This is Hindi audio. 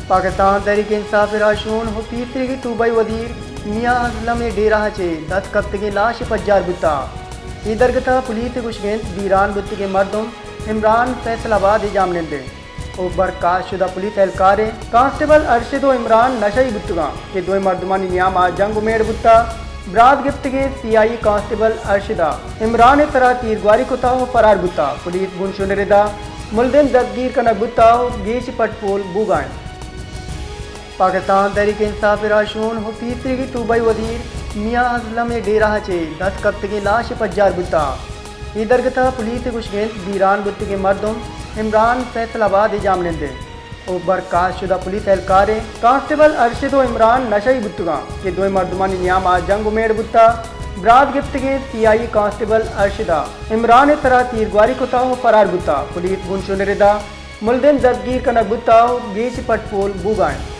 पाकिस्तान तहरीक इंसाफ राशून हो तीसरे की तूबाई वजीर मियाँ असलम डेरा चे 10 कफ्ते की लाश पज्जार बुता इधर गता पुलिस कुशगेंद दीरान बुत के मर्दम इमरान फैसलाबाद जाम लेंदे और बर्खास्त शुदा पुलिस एहलकार कांस्टेबल अरशद व इमरान नशाई बुतगा के दो मर्दमानी नियाम आज जंग उमेड़ बुता बरात गिफ्ट के सीआई कांस्टेबल अरशदा इमरान तरह तीरगवारी कुता हो फरार बुता पुलिस बुनशुनरेदा मुलजिम दस्तगीर कनक बुता हो गीच पटपोल बुगाएं। पाकिस्तान तहरीक इंसाफ राशून हो तीसरे की तूबाई वजीर मियाँ असलम डेरा चे 10 कफ्ते की लाश पज्जार बुता इधर गता पुलिस कुशगेंद दीरान बुत के मर्दम इमरान फैसलाबाद जाम लेंदे और बर्खास्त शुदा पुलिस एहलकार कांस्टेबल अरशद व इमरान नशाई बुतगा के दो मर्दमानी नियाम आज जंग उमेड़ बुता बरात गिफ्ट के सीआई कांस्टेबल अरशदा इमरान तरह तीरगवारी कुता हो फरार बुता पुलिस बुनशुनरेदा मुलजिम दस्तगीर कनक बुता हो गीच पटपोल बुगाएं।